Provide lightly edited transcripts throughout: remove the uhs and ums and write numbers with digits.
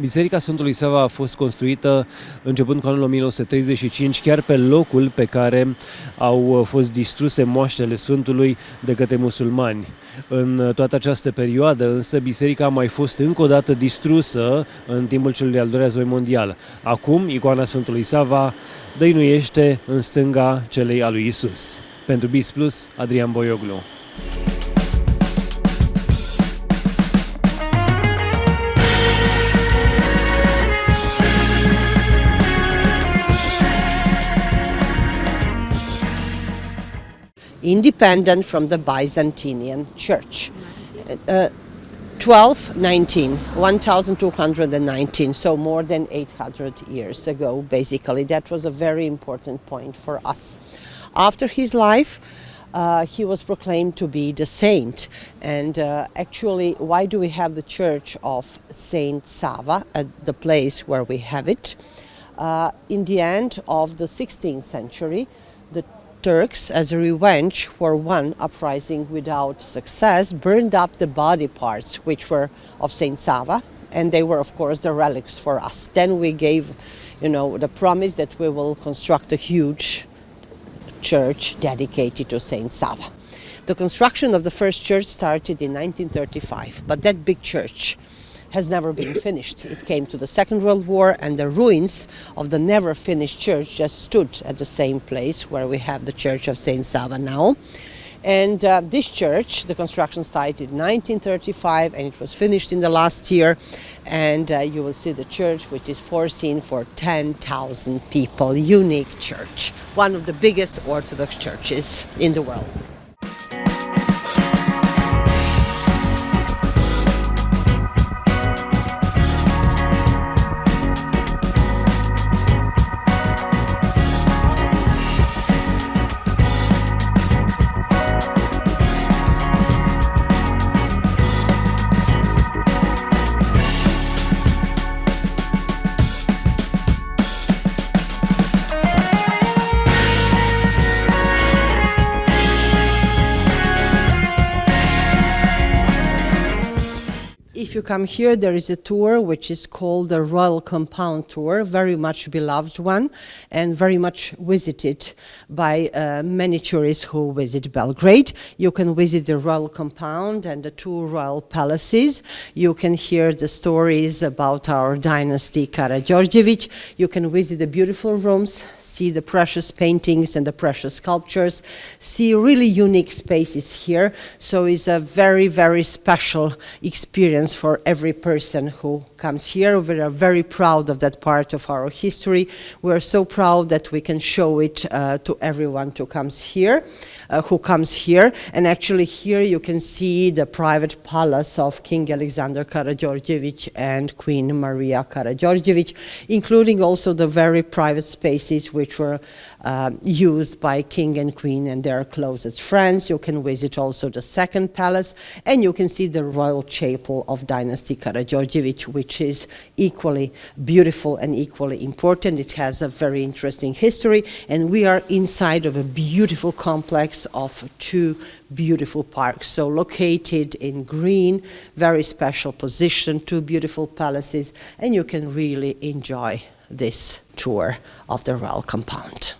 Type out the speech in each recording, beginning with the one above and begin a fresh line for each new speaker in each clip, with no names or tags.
Biserica Sfântului Sava a fost construită începând cu anul 1935, chiar pe locul pe care au fost distruse moaștele Sfântului de către musulmani. În toată această perioadă, însă, biserica a mai fost încă o dată distrusă în timpul celui de-al doilea război mondial. Acum, icoana Sfântului Sava dăinuiește în stânga celei a lui Isus. Pentru BizPLUS, Adrian Boioglu.
Independent from the Byzantine Church. 1219, so more than 800 years ago, basically. That was a very important point for us. After his life, he was proclaimed to be the saint. And actually, why do we have the church of Saint Sava at the place where we have it? In the end of the 16th century, the Turks, as a revenge for one uprising without success, burned up the body parts which were of Saint Sava, and they were, of course, the relics for us. Then we gave, the promise that we will construct a huge church dedicated to Saint Sava. The construction of the first church started in 1935, but that big church has never been finished. It came to the Second World War, and the ruins of the never finished church just stood at the same place where we have the church of Saint Sava now. And this church, the construction started in 1935, and it was finished in the last year. And you will see the church, which is foreseen for 10,000 people, unique church, one of the biggest Orthodox churches in the world. If you come here, there is a tour which is called the Royal Compound Tour, very much beloved one and very much visited by many tourists who visit Belgrade. You can visit the Royal Compound and the two royal palaces. You can hear the stories about our dynasty Karađorđević. You can visit the beautiful rooms, see the precious paintings and the precious sculptures, see really unique spaces here. So it's a very, very special experience for every person who comes here. We are very proud of that part of our history. We are so proud that we can show it to everyone who comes here. And actually here you can see the private palace of King Alexander Karađorđević and Queen Maria Karađorđević, including also the very private spaces which were used by King and Queen and their closest friends. You can visit also the second palace, and you can see the royal chapel of Dynasty Karađorđević, which is equally beautiful and equally important. It has a very interesting history, and we are inside of a beautiful complex of two beautiful parks. So located in green, very special position, two beautiful palaces, and you can really enjoy this tour of the royal compound.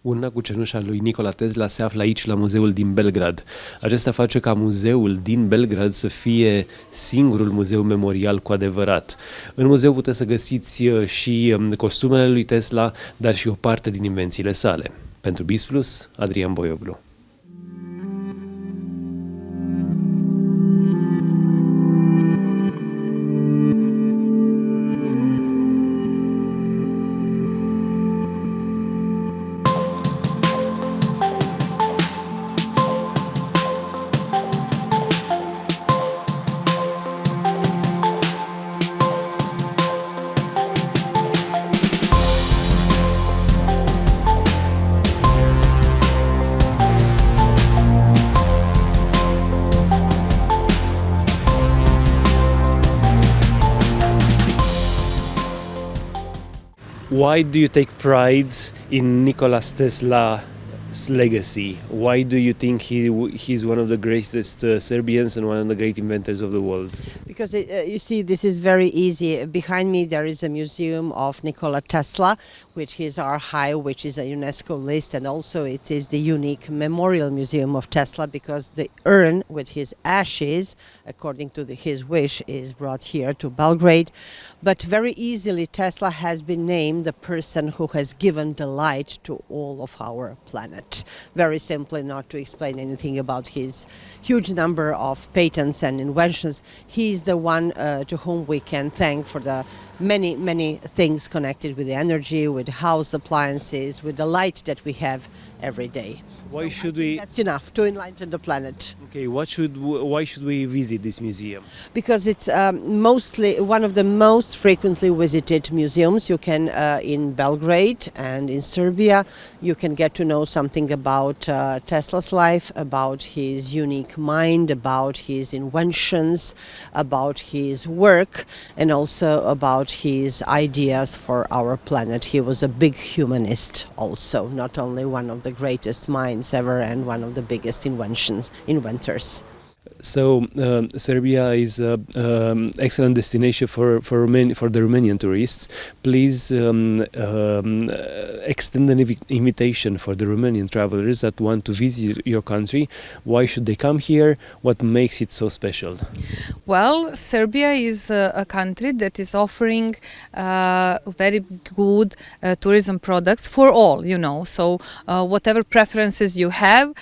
Urna cu cenușa lui Nikola Tesla se află aici, la Muzeul din Belgrad. Acesta face ca Muzeul din Belgrad să fie singurul muzeu memorial cu adevărat. În muzeu puteți să găsiți și costumele lui Tesla, dar și o parte din invențiile sale. Pentru BizPlus, Adrian Boioglu. Why do you take pride in Nikola Tesla's legacy? Why do you think he's one of the greatest Serbians and one of the great inventors of the world?
Because you see, this is very easy. Behind me there is a museum of Nikola Tesla, which is Archive, which is a UNESCO list, and also it is the unique memorial museum of Tesla, because the urn with his ashes, according to his wish, is brought here to Belgrade. But very easily Tesla has been named the person who has given the light to all of our planet. Very simply, not to explain anything about his huge number of patents and inventions, he is the one to whom we can thank for the many things connected with the energy, with house appliances, with the light that we have every day.
Why should we?
That's enough to enlighten the planet.
Okay, why should we visit this museum?
Because it's mostly one of the most frequently visited museums. You can in Belgrade and in Serbia, you can get to know something about Tesla's life, about his unique mind, about his inventions, about his work, and also about his ideas for our planet. He was a big humanist also, not only one of the greatest minds ever and one of the biggest inventors.
So Serbia is an excellent destination for the Romanian tourists. Please extend an invitation for the Romanian travelers that want to visit your country. Why should they come here? What makes it so special?
Well, Serbia is a country that is offering very good tourism products for all, you know. So whatever preferences you have,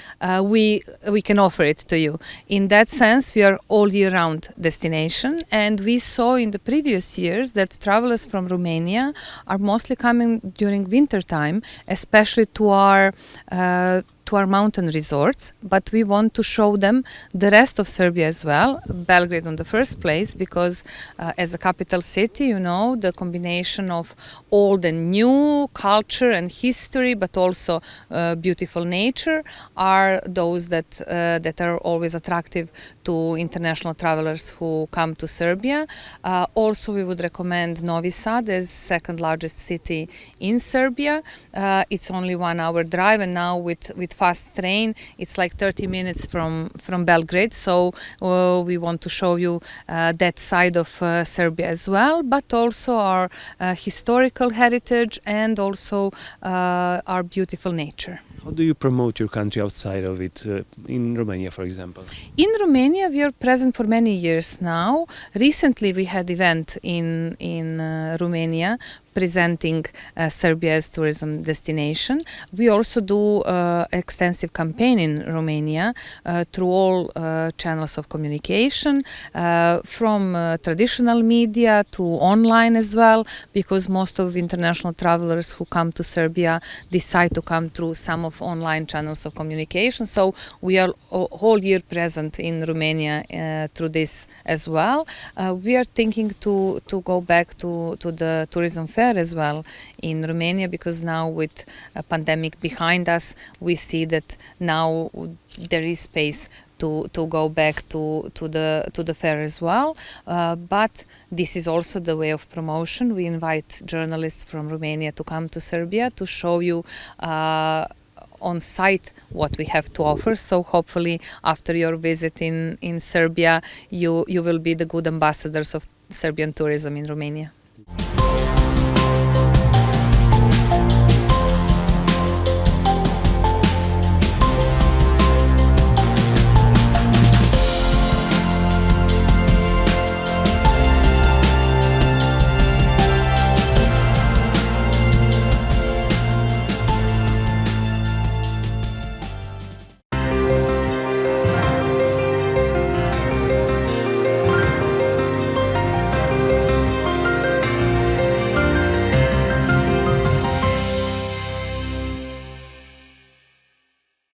we can offer it to you. In that sense, we are all year-round destination, and we saw in the previous years that travelers from Romania are mostly coming during winter time, especially to our mountain resorts, but we want to show them the rest of Serbia as well, Belgrade in the first place, because as a capital city, you know, the combination of old and new culture and history, but also beautiful nature, are those that are always attractive to international travelers who come to Serbia. Also, we would recommend Novi Sad as second largest city in Serbia. It's only 1 hour drive, and now with fast train, it's like 30 minutes from Belgrade. So we want to show you that side of Serbia as well, but also our historical heritage and also our beautiful nature.
How do you promote your country outside of it, in Romania, for example?
In Romania, we are present for many years now. Recently, we had event in Romania presenting Serbia as tourism destination. We also do extensive campaign in Romania through all channels of communication, from traditional media to online as well, because most of international travelers who come to Serbia decide to come through some of online channels of communication. So we are whole year present in Romania through this as well. We are thinking to go back to the tourism fair as well in Romania, because now with a pandemic behind us, we see that now there is space to go back to the fair as well. But this is also the way of promotion. We invite journalists from Romania to come to Serbia to show you on site what we have to offer. So hopefully after your visit in Serbia, you will be the good ambassadors of Serbian tourism in Romania.